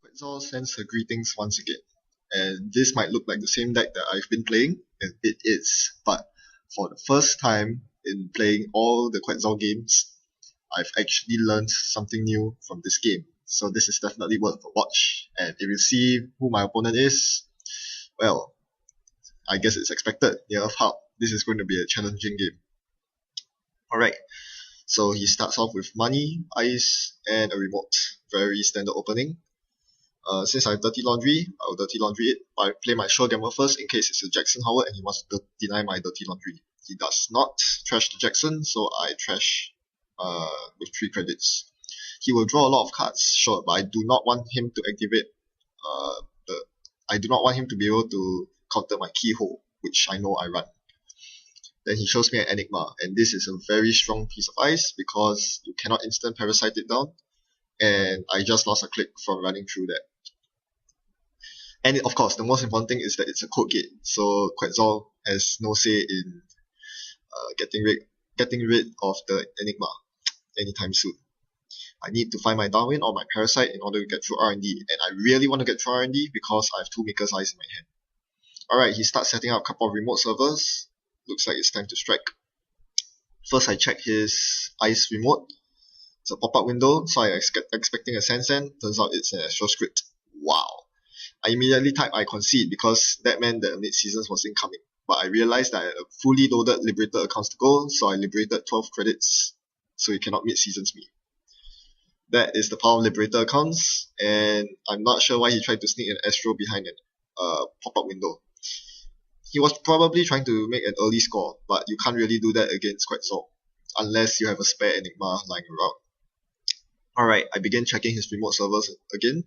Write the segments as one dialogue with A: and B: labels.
A: Quetzal sends her greetings once again. And this might look like the same deck that I've been playing, and it is. But for the first time in playing all the Quetzal games, I've actually learned something new from this game. So this is definitely worth a watch. And if you see who my opponent is, well, I guess it's expected. Near Earth Hub, this is going to be a challenging game. Alright, so he starts off with money, ice, and a remote. Very standard opening. Since I have Dirty Laundry, I'll Dirty Laundry it. I play my Sure Gamble first in case it's a Jackson Howard and he wants to deny my Dirty Laundry. He does not trash the Jackson, so I trash with 3 credits. He will draw a lot of cards, sure, but I do not want him to activate I do not want him to be able to counter my Keyhole, which I know I run. Then he shows me an Enigma, and this is a very strong piece of ice because you cannot instant Parasite it down, and I just lost a click from running through that. And of course, the most important thing is that it's a code gate, so Quetzal has no say in getting rid of the Enigma anytime soon. I need to find my Darwin or my Parasite in order to get through R&D, and I really want to get through R&D because I have 2 Maker's Eyes in my hand. Alright, he starts setting up a couple of remote servers. Looks like it's time to strike. First, I check his ice remote. It's a pop-up window, so I'm expecting a Sand. Turns out it's an Astro Script. Wow. I immediately type I concede because that meant that mid-seasons was incoming. But I realized that I had a fully loaded Liberated accounts to go, so I liberated 12 credits, so he cannot mid-seasons me. That is the power of Liberated accounts, and I'm not sure why he tried to sneak an Astro behind a pop-up window. He was probably trying to make an early score, but you can't really do that against Quetzal, unless you have a spare Enigma lying around. Alright, I begin checking his remote servers again,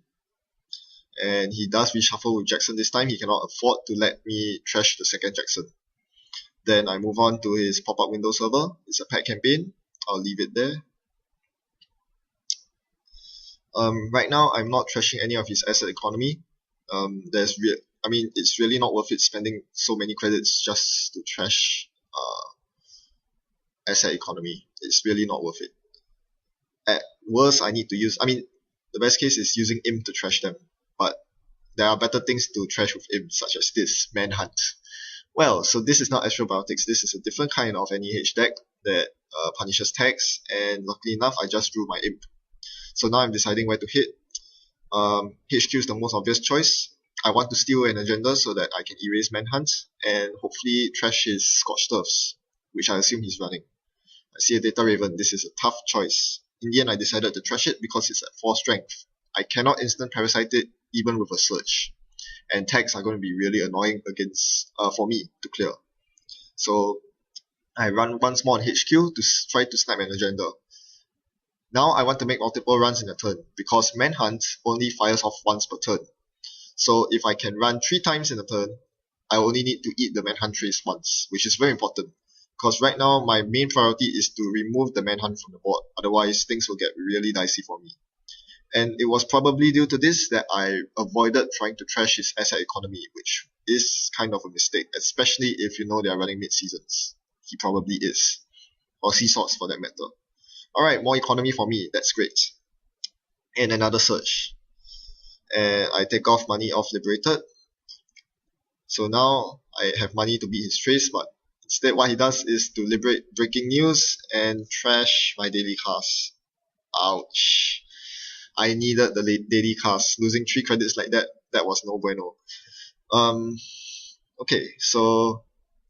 A: and he does reshuffle with Jackson this time. He cannot afford to let me trash the second Jackson. Then I move on to his pop-up window server. It's a pet campaign. I'll leave it there. Right now, I'm not trashing any of his asset economy. It's really not worth it spending so many credits just to trash asset economy. It's really not worth it. At worst, I need to use... the best case is using Imp to trash them. But there are better things to trash with Imp, such as this, Manhunt. Well, so this is not Astrobiotics. This is a different kind of NEH deck that punishes tags. And luckily enough, I just drew my Imp. So now I'm deciding where to hit. HQ is the most obvious choice. I want to steal an agenda so that I can erase Manhunt and hopefully trash his Scorched Earths, which I assume he's running. I see a Data Raven. This is a tough choice. In the end, I decided to trash it because it's at 4 strength. I cannot instant Parasite it even with a Surge. And tags are going to be really annoying for me to clear. So I run once more on HQ to try to snap an agenda. Now I want to make multiple runs in a turn because Manhunt only fires off once per turn. So if I can run 3 times in a turn, I only need to eat the Manhunt trace once, which is very important. Because right now my main priority is to remove the Manhunt from the board, otherwise things will get really dicey for me. And it was probably due to this that I avoided trying to trash his asset economy, which is kind of a mistake, especially if you know they are running mid-seasons. He probably is. Or Sea Swords for that matter. Alright, more economy for me, that's great. And another Surge. And I take off money off Liberated. So now I have money to beat his trace, but instead what he does is to liberate Breaking News and trash my daily cast. Ouch. I needed the daily cast. Losing 3 credits like that was no bueno. Okay, so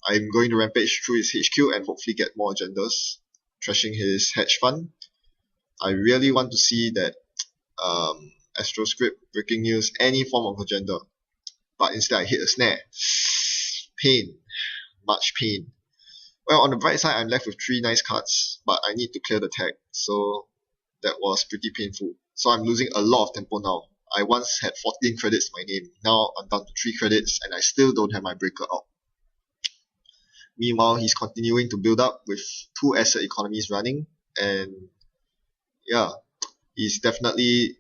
A: I'm going to rampage through his HQ and hopefully get more agendas. Trashing his hedge fund. I really want to see that Astro Script, Breaking News, any form of agenda. But instead I hit a snare. Pain. Much pain. Well, on the bright side, I'm left with 3 nice cards, but I need to clear the tag, so that was pretty painful. So I'm losing a lot of tempo now. I once had 14 credits to my name. Now I'm down to 3 credits, and I still don't have my breaker out. Meanwhile, he's continuing to build up with 2 asset economies running, and yeah, he's definitely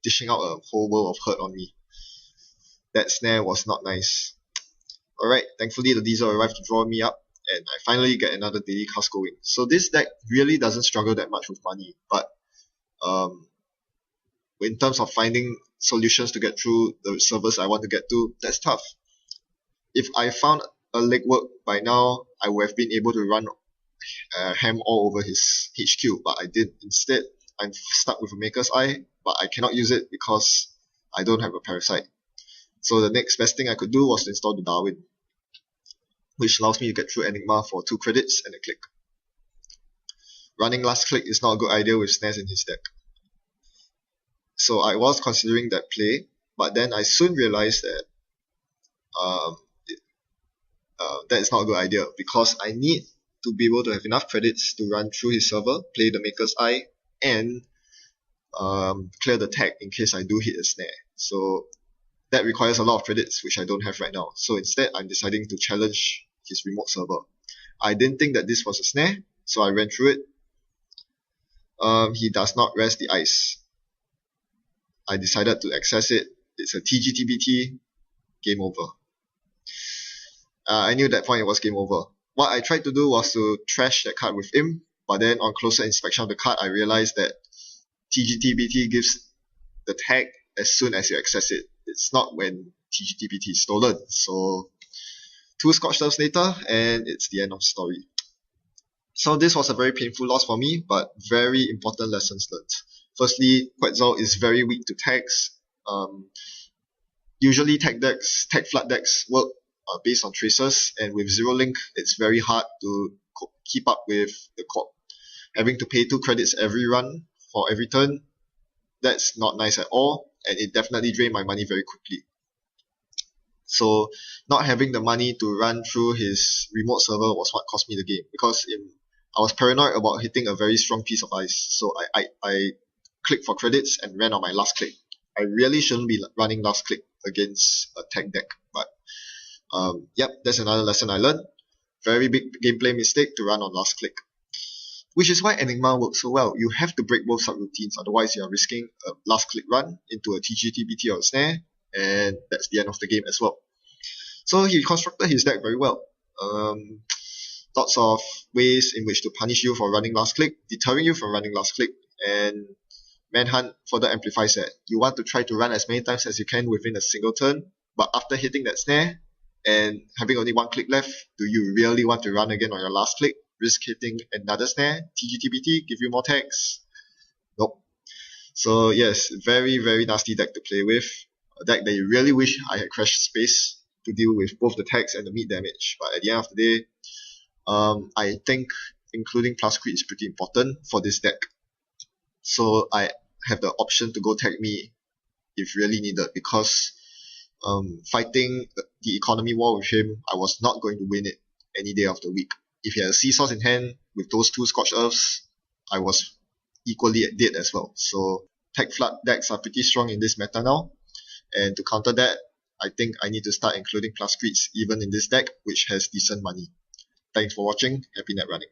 A: dishing out a whole world of hurt on me. That snare was not nice. Alright, thankfully the diesel arrived to draw me up, and I finally get another daily cast going. So this deck really doesn't struggle that much with money, but in terms of finding solutions to get through the servers I want to get to, that's tough. If I found a Legwork by now, I would have been able to run ham all over his HQ, but I didn't. Instead, I'm stuck with a Maker's Eye, but I cannot use it because I don't have a Parasite. So the next best thing I could do was to install the Darwin, which allows me to get through Enigma for 2 credits and a click. Running last click is not a good idea with snares in his deck. So I was considering that play, but then I soon realized that that is not a good idea, because I need to be able to have enough credits to run through his server, play the Maker's Eye, and clear the tag in case I do hit a snare. So that requires a lot of credits, which I don't have right now. So instead, I'm deciding to challenge his remote server. I didn't think that this was a snare, so I ran through it. He does not rest the ice. I decided to access it. It's a TGTBT. Game over. I knew at that point it was game over. What I tried to do was to trash that card with him, but then on closer inspection of the card, I realized that TGTBT gives the tag as soon as you access it. It's not when TGTBT is stolen. So 2 Scotch Serves later, and it's the end of the story. So this was a very painful loss for me, but very important lessons learned. Firstly, Quetzal is very weak to tags. Usually tag flood decks work based on traces, and with 0 link, it's very hard to keep up with the corp. Having to pay 2 credits every run for every turn, that's not nice at all, and it definitely drained my money very quickly. So not having the money to run through his remote server was what cost me the game, because I was paranoid about hitting a very strong piece of ice. So I clicked for credits and ran on my last click. I really shouldn't be running last click against a tag deck, but yep, that's another lesson I learned. Very big gameplay mistake to run on last click. Which is why Enigma works so well. You have to break both subroutines, otherwise you are risking a last click run into a TGTBT or a snare, and that's the end of the game as well. So he constructed his deck very well. Lots of ways in which to punish you for running last click, deterring you from running last click, and Manhunt further amplifies that. You want to try to run as many times as you can within a single turn, but after hitting that snare and having only 1 click left, do you really want to run again on your last click? Risk hitting another snare, TGTBT, give you more tags? Nope. So yes, very, very nasty deck to play with. A deck that you really wish I had Crash Space to deal with both the tags and the meat damage. But at the end of the day, I think including plus crit is pretty important for this deck. So I have the option to go tag me if really needed, because fighting the economy war with him, I was not going to win it any day of the week. If he had a Seesaws in hand with those 2 Scorched Earths, I was equally dead as well. So tag flood decks are pretty strong in this meta now, and to counter that, I think I need to start including plus crits even in this deck, which has decent money. Thanks for watching. Happy net running.